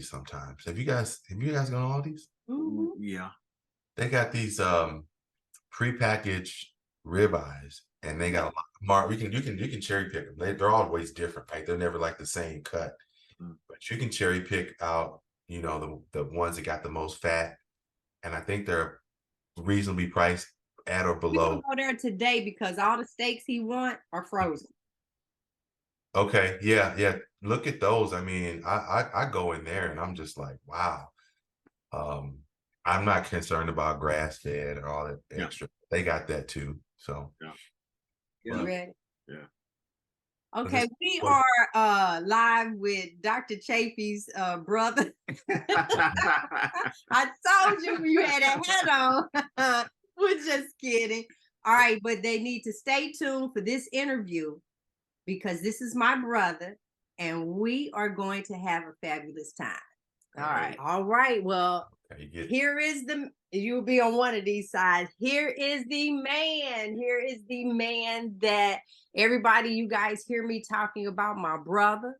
Aldi's sometimes. Have you guys gone to Aldi's? Mhm. Yeah. They got these prepackaged ribeyes, and they got a lot. You can cherry pick them. They're always different, right? They're never like the same cut, Mm. but you can cherry pick out, the ones that got the most fat, and I think they're reasonably priced at or We gonna below. go there today because all the steaks he want are frozen. Okay, yeah, yeah. Look at those. I mean, I go in there and I'm just like, wow. Um, I'm not concerned about grass fed and all that Yeah. extra. They got that too. So, Yeah. You Yeah. ready? Yeah. but Okay, this, we but are live with Dr. Chafee's brother. I told you you had a hat on. We're just kidding. All right, but they need to stay tuned for this interview because this is my brother and we are going to have a fabulous time. All right. All right. Well, okay, you get here is you'll be on one of these sides. Here is the man. Here is the man that everybody, you guys hear me talking about, my brother.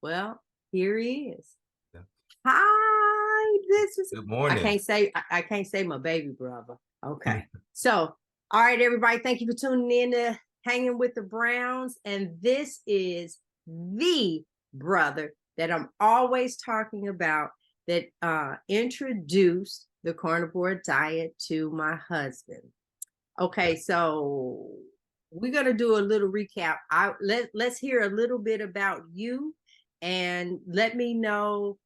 Well, here he is. Yeah. Hi, this is good morning. I can't say my baby brother. Okay. So, all right, everybody, thank you for tuning in to Hanging with the Browns. And this is the brother that I'm always talking about that introduced the carnivore diet to my husband. Okay, so we're gonna do a little recap. Let's hear a little bit about you and let me know.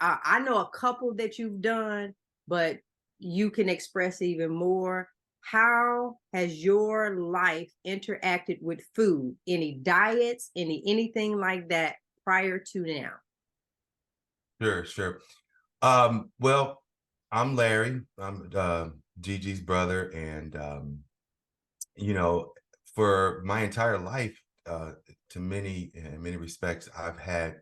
I know a couple that you've done, but you can express even more. How has your life interacted with food? Any diets, anything like that prior to now? Sure, sure. Well, I'm Larry. I'm Gigi's brother, and for my entire life, in many respects, I've had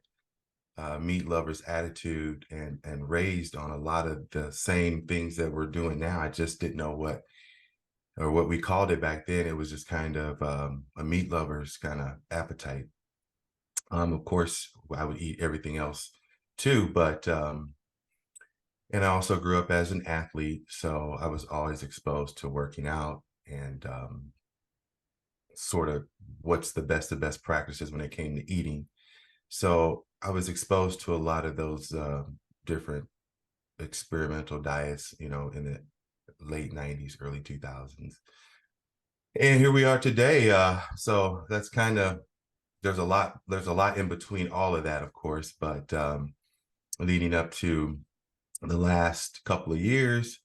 meat lovers attitude and raised on a lot of the same things that we're doing now. I just didn't know what we called it back then. It was just kind of a meat lover's kind of appetite. Of course, I would eat everything else too, but and I also grew up as an athlete, so I was always exposed to working out and sort of what's the best practices when it came to eating. So I was exposed to a lot of those different experimental diets, in the late 90s, early 2000s. And here we are today. So that's kind of there's a lot in between all of that, of course, but leading up to the last couple of years,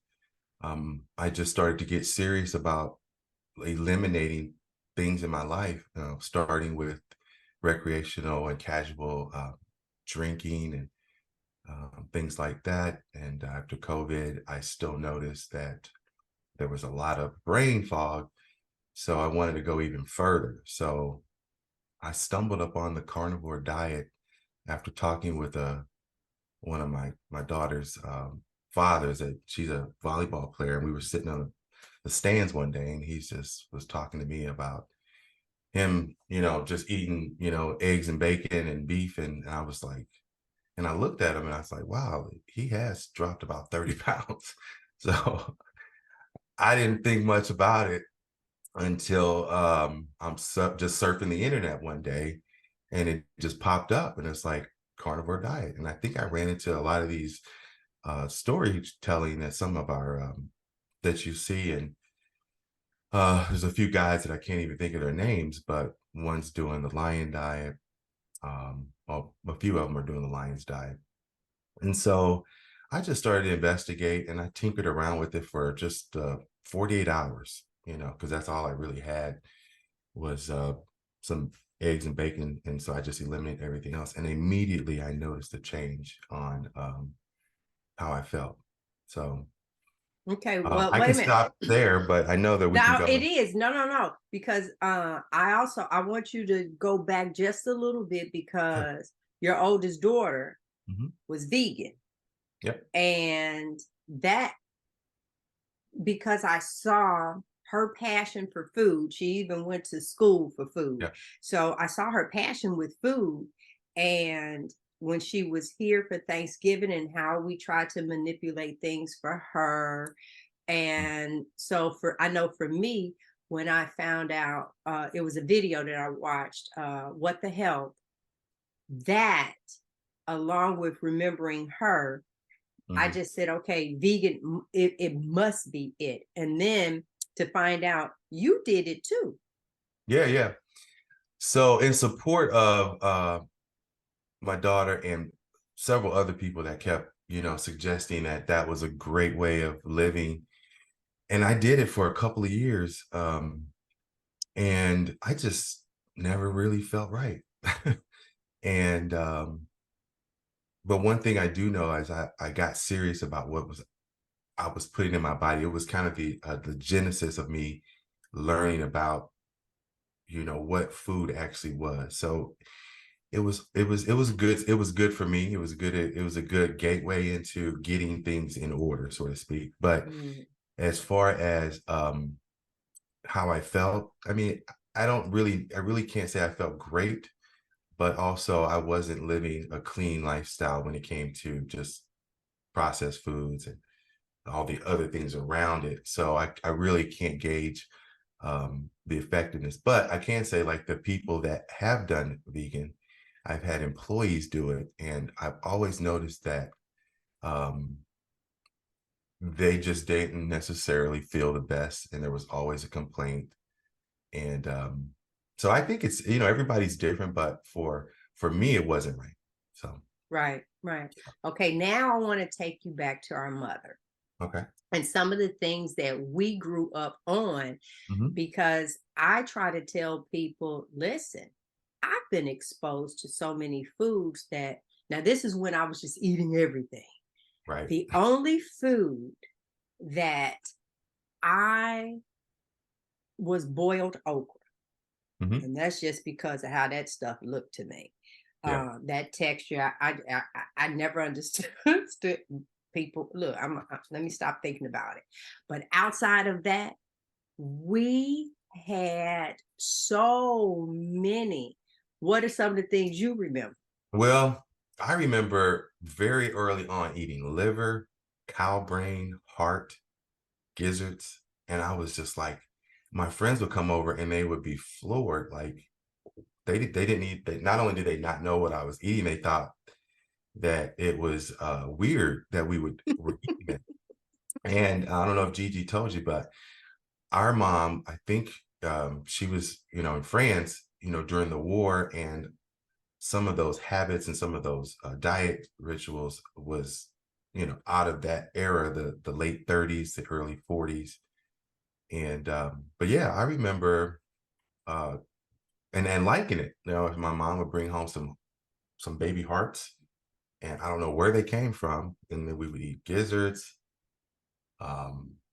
I just started to get serious about eliminating things in my life, starting with recreational and casual drinking and things like that. And after COVID, I still noticed that there was a lot of brain fog. So I wanted to go even further. So I stumbled upon the carnivore diet after talking with one of my daughter's fathers. That she's a volleyball player, and we were sitting on the stands one day, and he just was talking to me about him, just eating, eggs and bacon and beef, and I was like, and I looked at him and I was like, wow, he has dropped about 30 pounds. So I didn't think much about it until just surfing the internet one day, and it just popped up, and it's like carnivore diet. And I think I ran into a lot of these storytelling that some of our that you see, and there's a few guys that I can't even think of their names, but one's doing the lion diet. Well, a few of them are doing the lion's diet. And so I just started to investigate, and I tinkered around with it for just 48 hours, because that's all I really had was some eggs and bacon. And so I just eliminated everything else. And immediately I noticed a change on how I felt. So Okay, well, I wait can a minute. stop there, but I know that we can Now go. it is no, because I want you to go back just a little bit because your oldest daughter Mhm. was vegan. Yep. And that because I saw her passion for food. She even went to school for food. Yeah. So I saw her passion with food. And when she was here for Thanksgiving and how we tried to manipulate things for her. And so I know for me, when I found out, it was a video that I watched, What the Health, that along with remembering her, I Mhm. just said, okay, vegan, it must be it. And then to find out you did it too. Yeah, yeah. So in support of my daughter and several other people that kept, suggesting that that was a great way of living, and I did it for a couple of years, and I just never really felt right. And but one thing I do know is I got serious about what was I was putting in my body. It was kind of the genesis of me learning about what food actually was. So it was good for me. It was a good gateway into getting things in order, so to speak. But Mm, as far as how I felt, I mean, I really can't say I felt great, but also I wasn't living a clean lifestyle when it came to just processed foods and all the other things around it. So I really can't gauge the effectiveness. But I can say, like, the people that have done vegan, I've had employees do it, and I've always noticed that um, they just didn't necessarily feel the best, and there was always a complaint. And so I think it's everybody's different, but for me, it wasn't right. So right, right. Okay, now I want to take you back to our mother okay. and some of the things that we grew up on, Hmm. because I try to tell people, listen, I've been exposed to so many foods that now this is when I was just eating everything. Right. The only food that I was boiled okra, Hmm. and that's just because of how that stuff looked to me. Yeah. That texture, I never understood people. Look, let me stop thinking about it. But outside of that, we had so many. What are some of the things you remember? Well, I remember very early on eating liver, cow brain, heart, gizzards, and I was just like, my friends would come over and they would be floored. Like, they didn't eat. Not only did they not know what I was eating, they thought that it was weird that were eating it. And I don't know if Gigi told you, but our mom, I think, she was, in France, during the war, and some of those habits and some of those diet rituals was, out of that era, the late 30s, the early 40s. And but yeah, I remember uh and liking it. My mom would bring home some baby hearts, and I don't know where they came from. And then we would eat gizzards,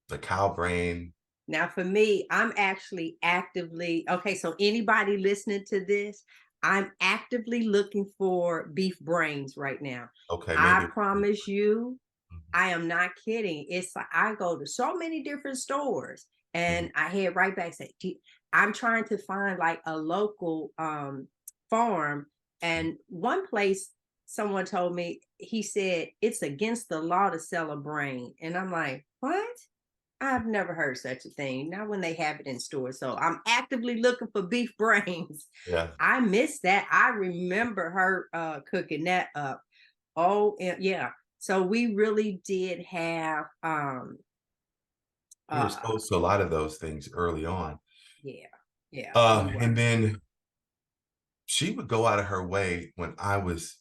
the cow brain. Now, for me, I'm actually actively okay. So, anybody listening to this, I'm actively looking for beef brains right now. Okay, I maybe. promise you, Mhm, I am not kidding. It's like I go to so many different stores mhm, and I head right back say, I'm trying to find like a local farm. mhm. And one place someone told me, he said it's against the law to sell a brain. And I'm like, what? I've never heard such a thing. Not when they have it in stores. So I'm actively looking for beef brains. Yeah. I miss that. I remember her cooking that up. Oh, yeah. So we really did have We were uh exposed to a lot of those things early on. yeah. Yeah, we And were. then she would go out of her way when I was,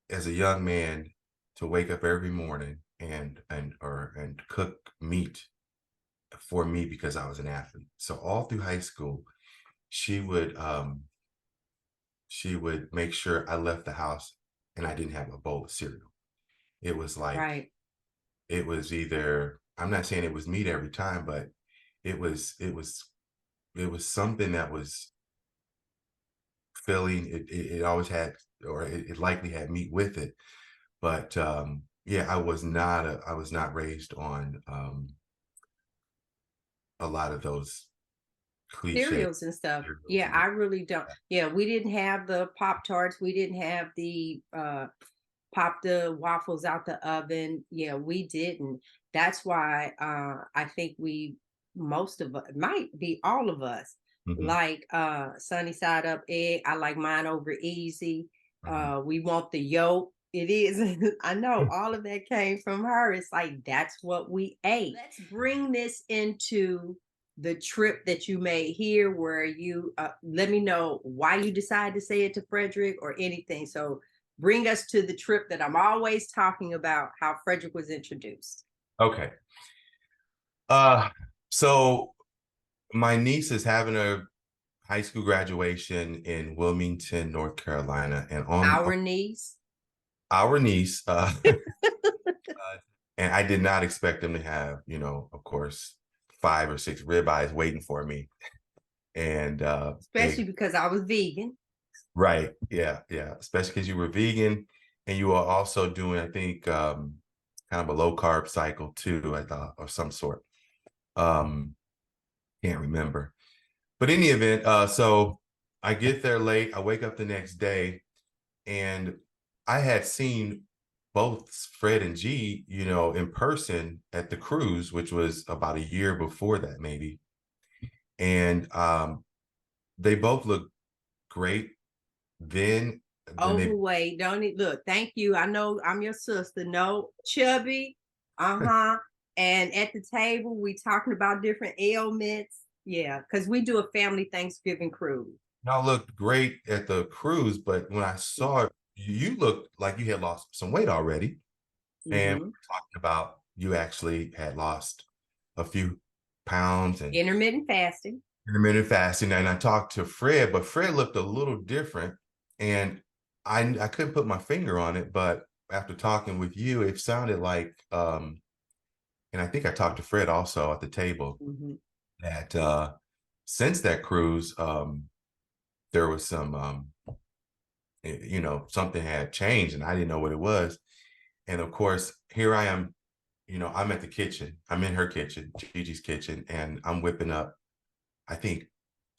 as a young man, to wake up every morning and cook meat for me because I was an athlete. So all through high school, she would make sure I left the house and I didn't have a bowl of cereal. It was like Right. it was either, I'm not saying it was meat every time, but it was it was it was something that was filling. It always had, or it likely had meat with it. But yeah, I was not raised on a lot of those cliche cereals and stuff. cereals Yeah, and I really don't. Yeah, we didn't have the Pop Tarts. We didn't have the pop the waffles out the oven. Yeah, we didn't. That's why I think we most of us might be all of us mhm, like sunny side up egg. I like mine over easy. mhm. We want the yolk. It is. I know all of that came from her. It's like that's what we ate. Let's bring this into the trip that you made here where you let me know why you decided to say it to Frederick or anything. So bring us to the trip that I'm always talking about, how Frederick was introduced. Okay. Uh, so my niece is having a high school graduation in Wilmington, North Carolina, and on Our niece. our niece, and I did not expect them to have, of course, 5 or 6 ribeyes waiting for me. And Especially because I was vegan. right, yeah, yeah, especially because you were vegan and you were also doing, I think, kind of a low carb cycle too, I thought, of some sort. Um, can't remember. But in the event, so I get there late. I wake up the next day, and I had seen both Fred and G, in person at the cruise, which was about a year before that, maybe. And they both looked great then. Then they Overweight. Don't it look, thank you. I know I'm your sister. No, chubby. Uh-huh. And at the table, we talking about different ailments. Yeah, because we do a family Thanksgiving cruise. y'all looked great at the cruise, but when I saw it, you looked like you had lost some weight already. And we Mm-hmm. were talking about you actually had lost a few pounds and Intermittent fasting. intermittent fasting. And I talked to Fred, but Fred looked a little different. And I couldn't put my finger on it, but after talking with you, it sounded like and I think I talked to Fred also at the table Mm-hmm. that since that cruise, there was some something had changed and I didn't know what it was. And of course, here I am, I'm at the kitchen. I'm in her kitchen, Gigi's kitchen, and I'm whipping up, I think,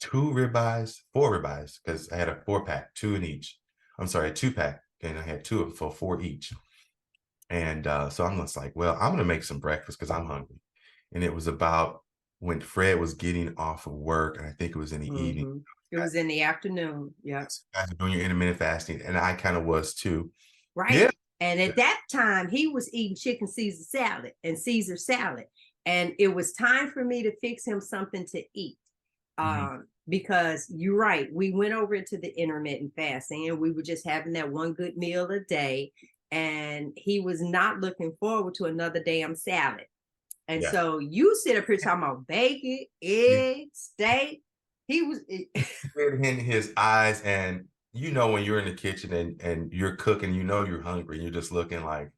4 ribeyes, because I had a 4-pack, 2 in each. I'm sorry, a 2-pack, and I had 2 of them for 4 each. And so I'm just like, well, I'm gonna make some breakfast because I'm hungry. And it was about when Fred was getting off of work, and I think it was in the evening. Mm-hmm. It was in the afternoon. Yeah. Guys are doing your intermittent fasting, and I kind of was too. Right. Yeah. And at that time, he was eating chicken Caesar salad and Caesar salad. And it was time for me to fix him something to eat. Mhm. Because you're right, we went over into the intermittent fasting and we were just having that one good meal a day. And he was not looking forward to another damn salad. And Yeah. so you sit up here talking about bacon, You eggs, steak. He was in his eyes, and when you're in the kitchen and you're cooking, you're hungry, and you're just looking like,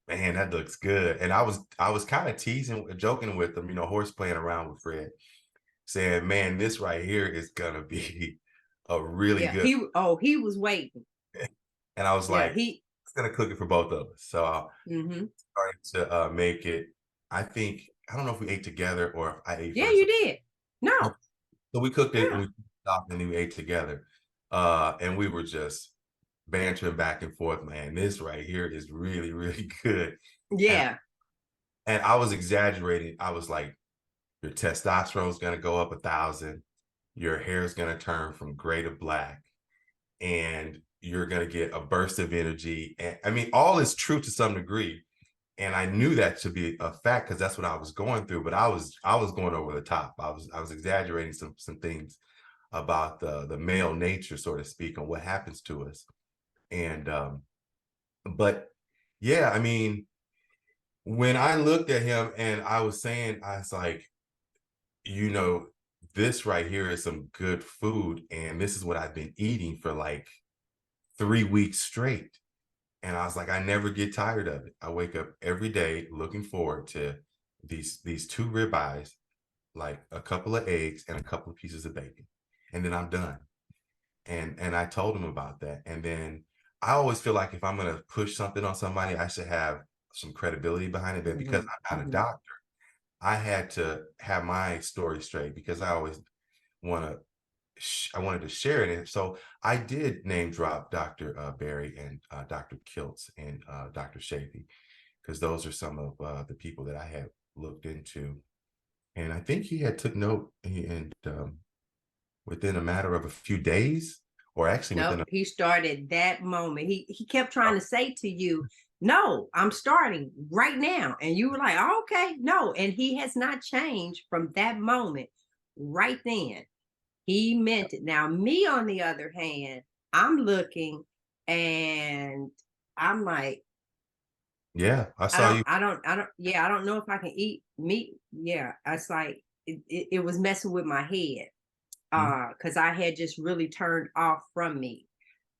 man, that looks good. And I was kind of teasing, joking with him, horse playing around with Fred, saying, man, this right here is gonna be a really yeah, good. he was waiting. And I was Yeah, like, he it's gonna cook it for both of us. So I hmm started to make it. I don't know if we ate together or if I ate yeah, first. you did. No, So we cooked it and yeah, we stopped and then we ate together. And we were just bantering back and forth, man. This right here is really, really good. And yeah. and I was exaggerating. I was like, your testosterone is gonna go up 1,000, your hair is gonna turn from gray to black, and you're gonna get a burst of energy. And I mean, all is true to some degree. And I knew that to be a fact because that's what I was going through. But I was going over the top. I was exaggerating some things about the male nature, so to speak, and what happens to us. And but yeah, I mean, when I looked at him and I was saying, I was like, you know, this right here is some good food, and this is what I've been eating for like 3 weeks straight. And I was like, I never get tired of it. I wake up every day looking forward to these 2 ribeyes, like a couple of eggs and a couple of pieces of bacon, and then I'm done. And I told him about that. And then I always feel like if I'm gonna push something on somebody, I should have some credibility behind it. But because hmm I'm not a hmm doctor, I had to have my story straight because I always want to I wanted to share it. And so I did name drop Dr. Berry and Dr. Kiltz and Dr. Shafee, because those are some of the people that I had looked into. And I think he had took note, and within a matter of a few days, or actually Nope, within a, he started that moment. He kept trying to say to you, "No, I'm starting right now," and you were like, oh, "Okay, no," and he has not changed from that moment. Right then, he meant it. Now, me on the other hand, I'm looking, and I'm like, yeah, I saw you. yeah, I don't know if I can eat meat. Yeah, it's like it was messing with my head Mhm. because I had just really turned off from meat.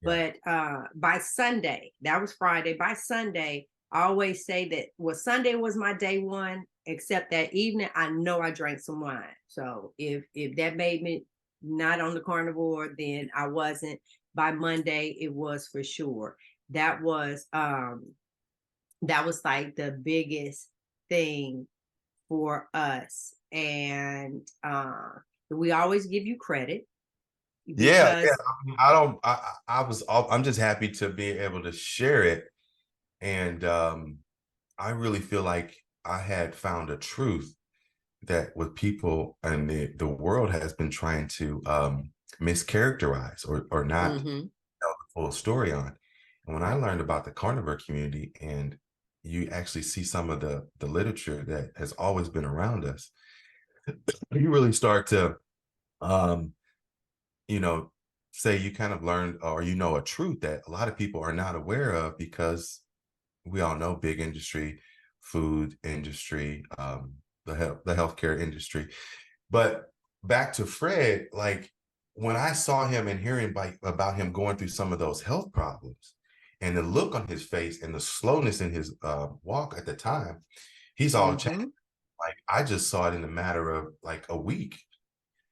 Yeah. But by Sunday, that was Friday. By Sunday, I always say that, well, Sunday was my day one, except that evening, I know I drank some wine. So if that made me not on the carnivore, then I wasn't. By Monday, it was for sure. That was that was like the biggest thing for us. And we always give you credit Yeah, yeah. because I mean, I don't. I'm just happy to be able to share it, and I really feel like I had found a truth that with people and the world has been trying to mischaracterize or not mhm, tell the full story on. And when I learned about the carnivore community, and you actually see some of the literature that has always been around us, you really start to um, you know, say you kind of learned, or a truth that a lot of people are not aware of, because we all know big industry, food industry, the healthcare industry. But back to Fred, like when I saw him and hearing about him going through some of those health problems, and the look on his face and the slowness in his walk at the time, he's all changed. mhm. Like I just saw it in a matter of like a week,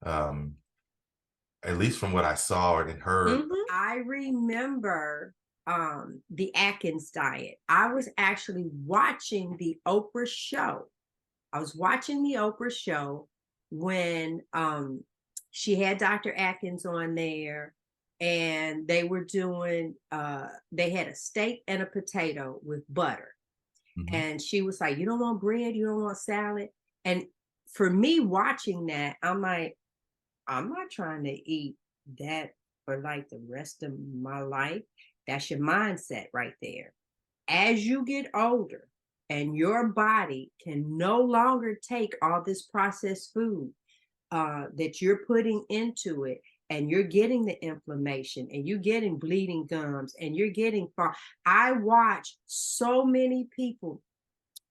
um, at least from what I saw and heard. I remember the Atkins diet. I was actually watching the Oprah show. I was watching the Oprah show when she had Dr. Atkins on there, and they were doing they had a steak and a potato with butter. Mhm. And she was like, "You don't want bread, you don't want salad." And for me watching that, I'm like, I'm not trying to eat that for like the rest of my life. That's your mindset right there. As you get older and your body can no longer take all this processed food that you're putting into it, and you're getting the inflammation, and you're getting bleeding gums, and you're getting far. I watch so many people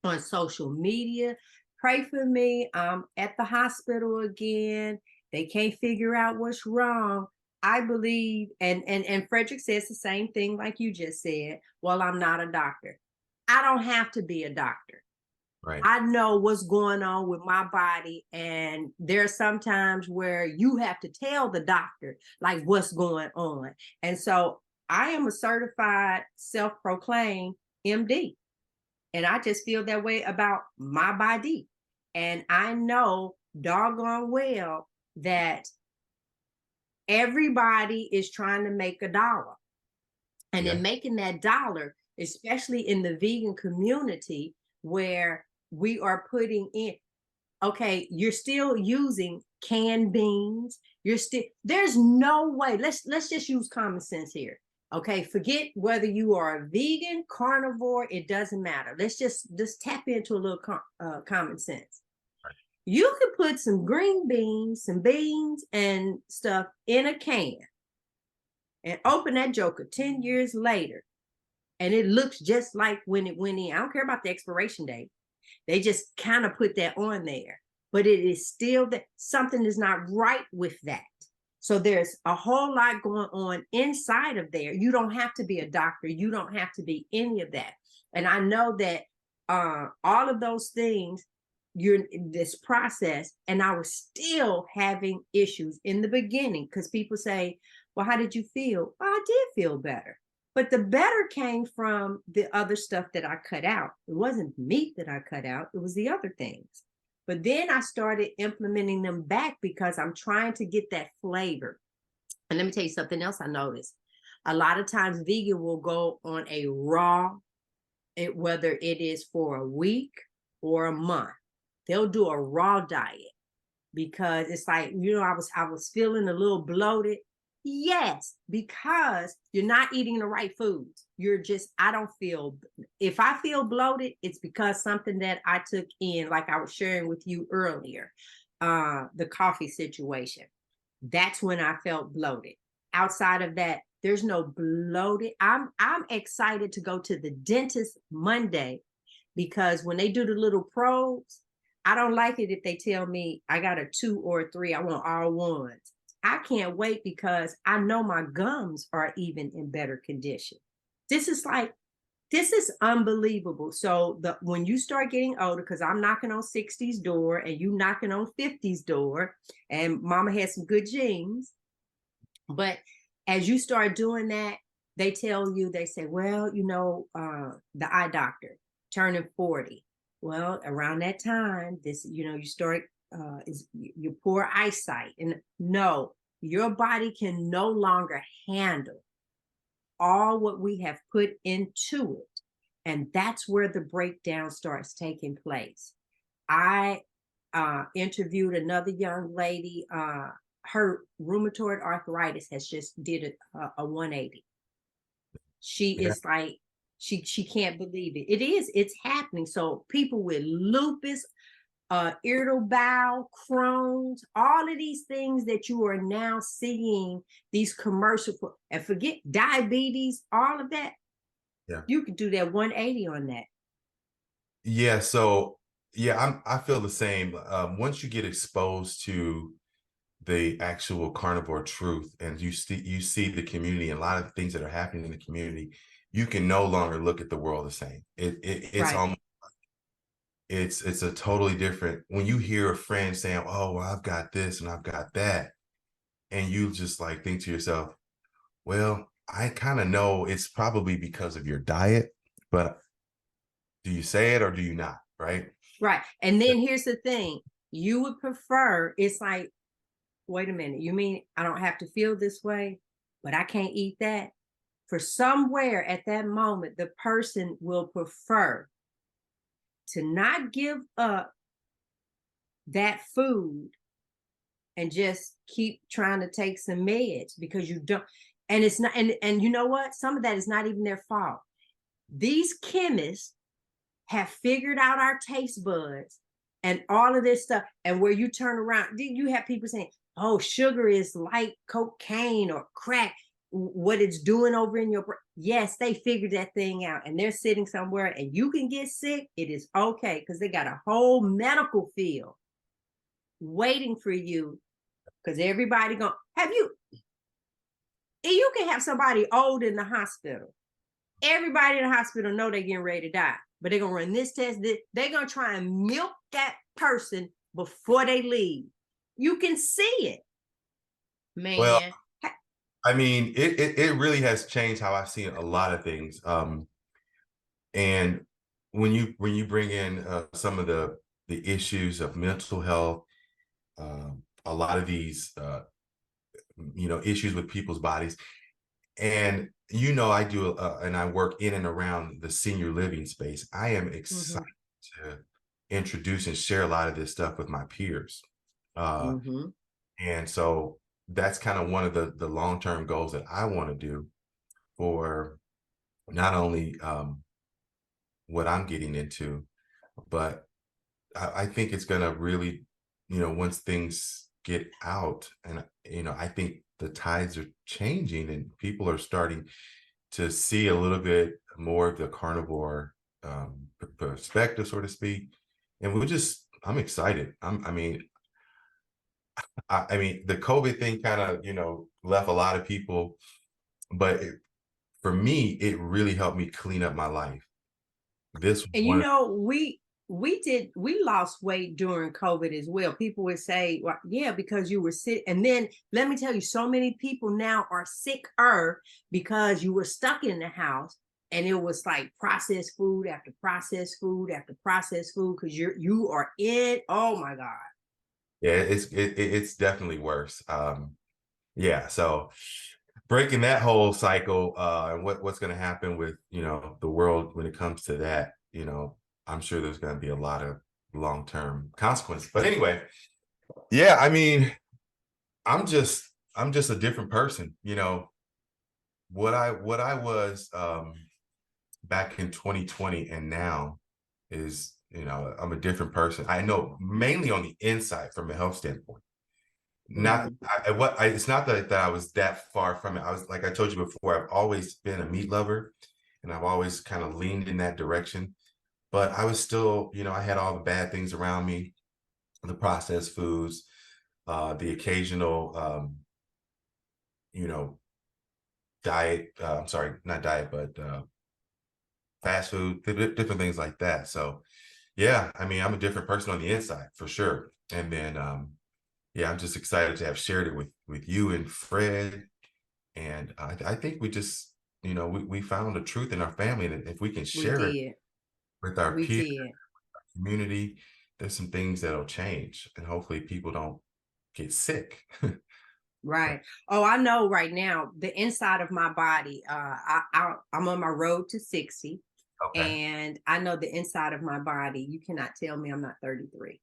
on social media. Pray for me. I'm at the hospital again. They can't figure out what's wrong. I believe, and Frederick says the same thing like you just said. Well, I'm not a doctor. I don't have to be a doctor. Right. I know what's going on with my body, and there's sometimes where you have to tell the doctor like what's going on. And so I am a certified self-proclaimed MD. And I just feel that way about my body. And I know doggone well that everybody is trying to make a dollar. And in Yeah. making that dollar, especially in the vegan community where we are putting in, okay, you're still using canned beans. You're still, there's no way. Let's just use common sense here. Okay, forget whether you are a vegan, carnivore, it doesn't matter. Let's just tap into a little common sense. You could put some green beans, some beans and stuff in a can and open that joker 10 years later, and it looks just like when it went in. I don't care about the expiration date. They just kind of put that on there, but it is still that something is not right with that. So there's a whole lot going on inside of there. You don't have to be a doctor. You don't have to be any of that. And I know that all of those things, you're in this process, and I was still having issues in the beginning because people say, well, how did you feel? Well, I did feel better. But the better came from the other stuff that I cut out. It wasn't meat that I cut out, it was the other things. But then I started implementing them back because I'm trying to get that flavor. And let me tell you something else I noticed. A lot of times vegan will go on a raw, whether it is for a week or a month. They'll do a raw diet because it's like, I was feeling a little bloated. Yes, because you're not eating the right foods. I don't feel, if I feel bloated, it's because something that I took in, like I was sharing with you earlier, the coffee situation. That's when I felt bloated. Outside of that, there's no bloated. I'm excited to go to the dentist Monday because when they do the little probes, I don't like it if they tell me I got a 2 or a 3. I want all ones. I can't wait because I know my gums are even in better condition. This is like, this is unbelievable. So when you start getting older, because I'm knocking on 60's door and you knocking on 50's door, and mama has some good genes, but as you start doing that, they tell you, they say, well, the eye doctor turning 40. Well, around that time, you start is your poor eyesight. And no, your body can no longer handle all what we have put into it. And that's where the breakdown starts taking place. I interviewed another young lady. Her rheumatoid arthritis has just did a 180. She Yeah. is like, she can't believe it. It's happening. So people with lupus, irritable bowel, Crohn's, all of these things that you are now seeing these commercials for, and forget diabetes, all of that. Yeah. You could do that 180 on that. Yeah. So yeah, I feel the same. Once you get exposed to the actual carnivore truth and you see the community and a lot of the things that are happening in the community, you can no longer look at the world the same. It's Right. almost, it's a totally different, when you hear a friend saying, oh, well, I've got this and I've got that, and you just like think to yourself, well, I kind of know it's probably because of your diet, but do you say it or do you not? Right. Right. And then here's the thing. You would prefer, it's like, wait a minute, you mean I don't have to feel this way, but I can't eat that? For somewhere at that moment, the person will prefer to not give up that food and just keep trying to take some meds because you don't. And it's not, and you know what? Some of that is not even their fault. These chemists have figured out our taste buds and all of this stuff. And where you turn around, you have people saying, oh, sugar is like cocaine or crack, what it's doing over in your brain. Yes, they figured that thing out and they're sitting somewhere and you can get sick. It is okay because they got a whole medical field waiting for you because everybody going, have you, and you can have somebody old in the hospital. Everybody in the hospital know they're getting ready to die, but they're going to run this test. They're going to try and milk that person before they leave. You can see it, Well, man. I mean, it really has changed how I've seen a lot of things. And when you bring in some of the issues of mental health, a lot of these issues with people's bodies, and I do and I work in and around the senior living space. I am excited Mm-hmm. to introduce and share a lot of this stuff with my peers. Uh, Mm-hmm. and so that's kind of one of the long-term goals that I want to do for not only what I'm getting into, but I think it's going to really, once things get out, and I think the tides are changing and people are starting to see a little bit more of the carnivore perspective, so to speak. And I'm excited. I mean, the COVID thing kind of, left a lot of people, but for me, it really helped me clean up my life. This was And one of, we lost weight during COVID as well. People would say, well, yeah, because you were sick. And then let me tell you, so many people now are sicker because you were stuck in the house. and it was like processed food after processed food after processed food, because you are in, oh my God. Yeah, it's definitely worse. Yeah, so breaking that whole cycle, and what's going to happen with, the world when it comes to that, I'm sure there's going to be a lot of long-term consequences. But anyway, yeah, I mean, I'm just a different person. What I was, back in 2020 and now is, I'm a different person. I know mainly on the inside from a health standpoint. Not Mhm. it's not that I was that far from it. I was, like I told you before, I've always been a meat lover, and I've always kind of leaned in that direction. But I was still, I had all the bad things around me, the processed foods, the occasional, you know, diet. I'm sorry, not diet, but fast food, different things like that. So yeah, I mean, I'm a different person on the inside for sure. And then, yeah, I'm just excited to have shared it with you and Fred. And I think we just, we found the truth in our family. And if we can We share it did. with our We peers, did. community, there's some things that'll change. And hopefully people don't get sick. So, Right. Oh, I know right now the inside of my body. I'm on my road to 60, okay. and I know the inside of my body. You cannot tell me I'm not 33.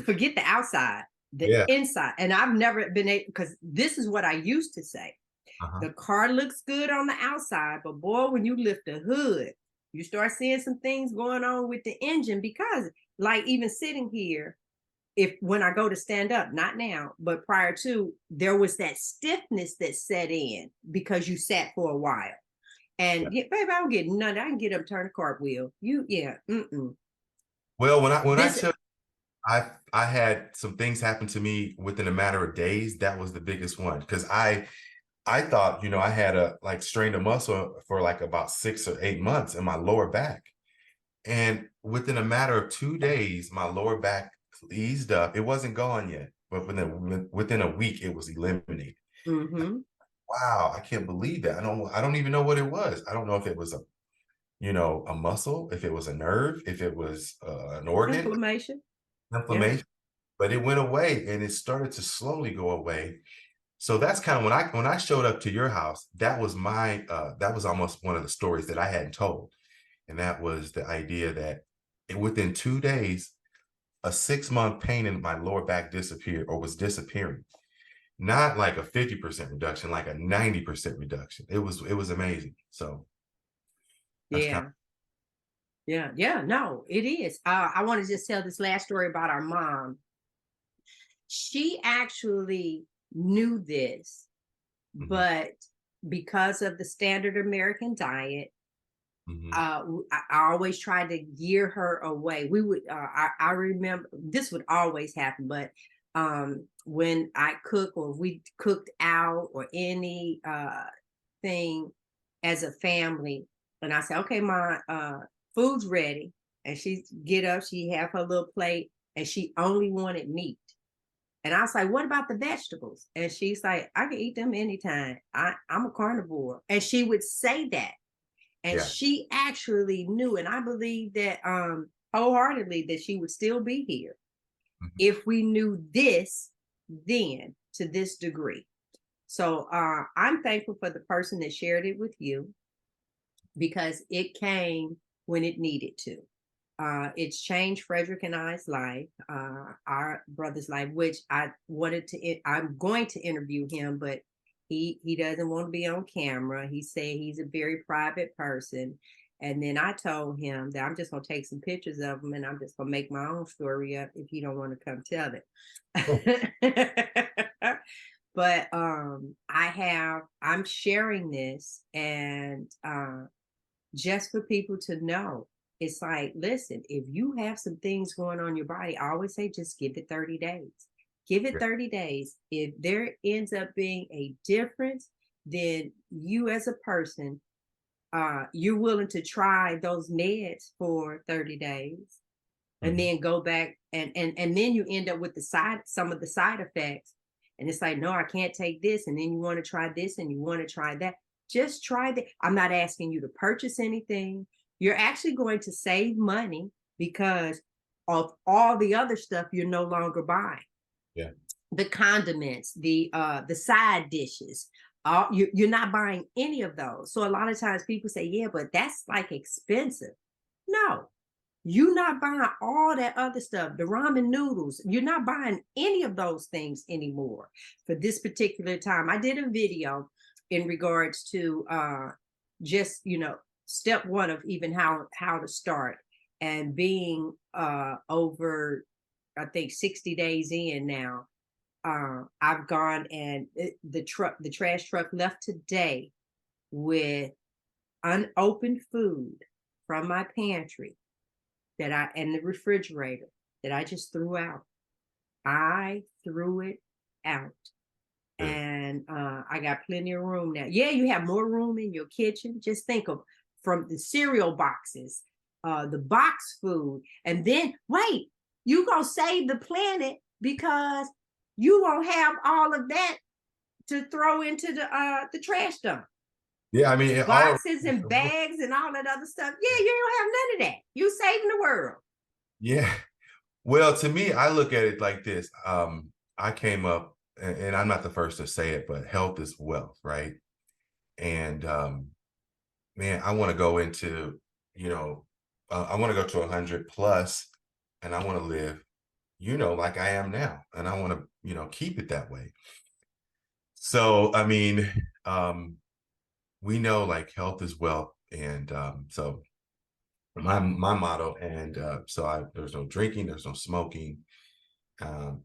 Forget the outside, the Yeah. inside. And I've never been able, because this is what I used to say. Uh-huh. The car looks good on the outside, but boy, when you lift the hood, you start seeing some things going on with the engine. Because, like, even sitting here, if when I go to stand up, not now, but prior to, there was that stiffness that set in because you sat for a while. And Yeah. yeah, baby, I don't get none. I can get up, turn a cartwheel. Yeah. Well, when I This, tell I had some things happen to me within a matter of days. That was the biggest one because I thought, I had strained a muscle for like about 6 or 8 months in my lower back. And within a matter of 2 days, my lower back eased up. It wasn't gone yet, but within a week, it was eliminated. mm-hmm. Wow, I can't believe that. I don't even know what it was. I don't know if it was a muscle, if it was a nerve, if it was an organ Inflammation. Yeah. inflammation, but it went away and it started to slowly go away. So that's kind of when I showed up to your house, that was almost one of the stories that I hadn't told. And that was the idea that within 2 days, a 6-month pain in my lower back disappeared or was disappearing. Not like a 50% reduction, like a 90% reduction. It was amazing. So that's kind Yeah. Yeah. No, it is. I want to just tell this last story about our mom. She actually knew this, of, mhm, but because of the standard American diet, mhm, I always tried to gear her away. We would, I remember this would always happen, but when I cook or we cooked out or any thing as a family, and I say, okay, my food's ready, and she get up, she have her little plate, and she only wanted meat. And I was like, what about the vegetables? And she's like, I can eat them anytime. I'm a carnivore. And she would say that. And yeah. she actually knew, and I believe that wholeheartedly that she would still be here Mhm. if we knew this then to this degree. So I'm thankful for the person that shared it with you, because it came when it needed to. It's changed Frederick and I's life, our brother's life, which I'm going to interview him, but he doesn't want to be on camera. He said he's a very private person. And then I told him that I'm just gonna take some pictures of him and I'm just gonna make my own story up if you don't want to come tell it. But I'm sharing this, and just for people to know. It's like, listen, if you have some things going on in your body, I always say just give it 30 days. Give it Yeah. 30 days. If there ends up being a difference, then you as a person, you're willing to try those meds for 30 days and Mhm. then go back, and then you end up with some of the side effects. And it's like, no, I can't take this. And then you want to try this and you want to try that. Just try that. I'm not asking you to purchase anything. You're actually going to save money because of all the other stuff you're no longer buying. Yeah. The condiments, the side dishes. You're not buying any of those. So a lot of times people say, yeah, but that's like expensive. No, you're not buying all that other stuff, the ramen noodles. You're not buying any of those things anymore for this particular time. I did a video in regards to just, step one of even how to start, and being over, I think, 60 days in now. I've gone, and the trash truck left today with unopened food from my pantry and the refrigerator that I just threw out. I threw it out. Good. And I got plenty of room now. Yeah, you have more room in your kitchen. Just think of, from the cereal boxes, the box food, and then wait, you gonna save the planet because you won't have all of that to throw into the trash dump. Yeah, I mean, it all Boxes and bags and all that other stuff. Yeah, you don't have none of that. You saving the world. yeah. Well, to me, I look at it like this. I came up, and I'm not the first to say it, but health is wealth, right? And man, I want to go into, you know, I want to go to 100 plus, and I want to live, like I am now, and I want to, keep it that way. So, I mean, we know like health is wealth, and so my motto, and there's no drinking, there's no smoking, um,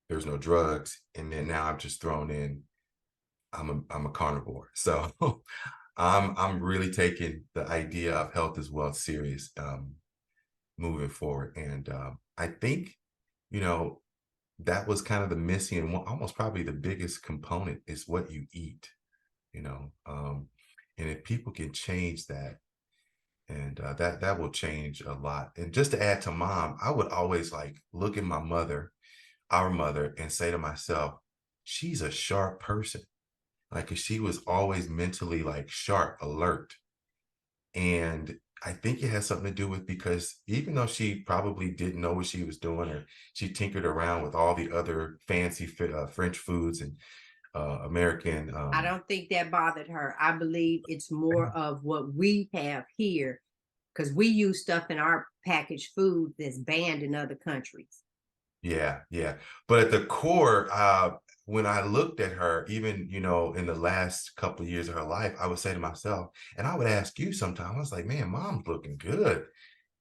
there's no drugs, and then now I've just thrown in I'm a carnivore. So I'm really taking the idea of health as well serious, moving forward. And I think, you know, that was kind of the missing and almost probably the biggest component is what you eat, you know. And if people can change that, and that will change a lot. And just to add to mom, I would always like look at my mother, our mother, and say to myself, she's a sharp person. Like, 'cause she was always mentally like sharp, alert. And I think it has something to do with, because even though she probably didn't know what she was doing, or she tinkered around with all the other fancy French foods and American, I don't think that bothered her. I believe it's more of what we have here, because we use stuff in our packaged food that's banned in other countries. yeah, yeah. But at the core, when I looked at her, even, in the last couple of years of her life, I would say to myself, and I would ask you sometime, I was like, man, mom's looking good.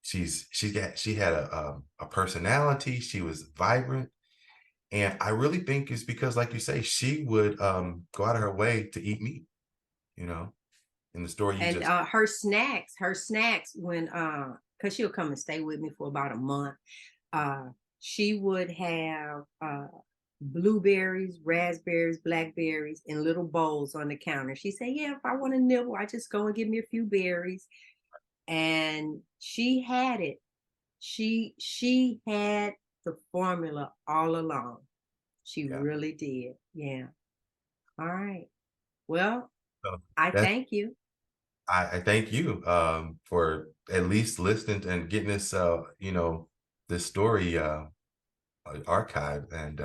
She had a personality, she was vibrant. And I really think it's because, like you say, she would go out of her way to eat meat, you know, in the story you And just, her snacks, when because she'll come and stay with me for about a month. uh she would have blueberries, raspberries, blackberries in little bowls on the counter. She said, yeah, if I want to nibble, I just go and give me a few berries. And she had it. She had the formula all along. She yeah. really did. Yeah. All right. Well, So I that's, thank you. I thank you for at least listening and getting this, this story archived. And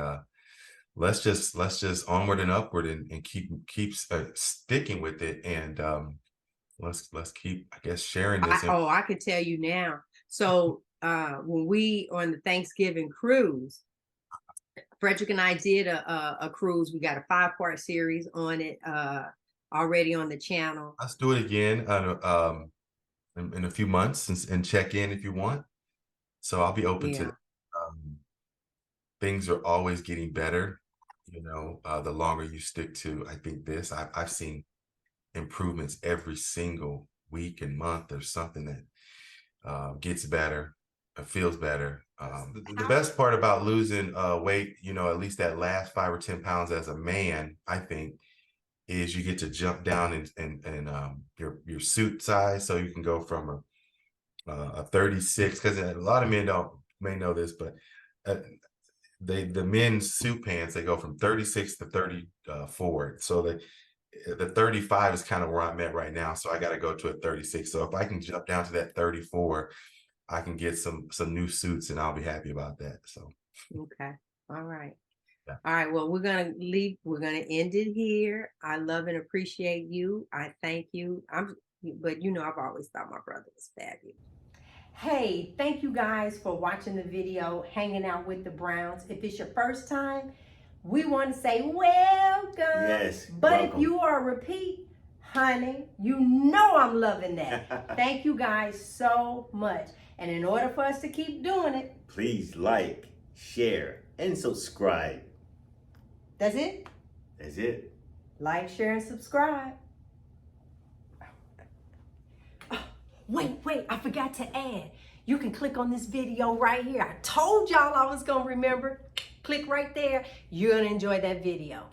let's just onward and upward, and keep sticking with it. And let's keep, I guess, sharing this. I could tell you now. So when we on the Thanksgiving cruise, Frederick and I did a cruise. We got a 5-part series on it already on the channel. Let's do it again in a few months, and check in if you want. So I'll be open to Yeah. that. Things are always getting better. The longer you stick to, I think I've seen improvements every single week and month. There's something that gets better, feels better. The best part about losing weight, at least that last 5 or 10 pounds as a man, I think, is you get to jump down in your suit size, so you can go from a 36, because a lot of men don't may know this, but uh, the men's suit pants, they go from 36 to 34. So the 35 is kind of where I'm at right now. So I got to go to a 36. So if I can jump down to that 34, I can get some new suits and I'll be happy about that. So Okay. All right. yeah. All right. Well, we're going to end it here. I love and appreciate you. I thank you. But I've always thought my brother was fabulous. Hey, thank you guys for watching the video, hanging out with the Browns. If it's your first time, we want to say welcome. Yes. But welcome. If you are a repeat, honey, you know I'm loving that. Thank you guys so much. And in order for us to keep doing it, please like, share, and subscribe. That's it? That's it. Like, share, and subscribe. Oh, wait, I forgot to add. You can click on this video right here. I told y'all I was going to remember. Click right there. You're going to enjoy that video.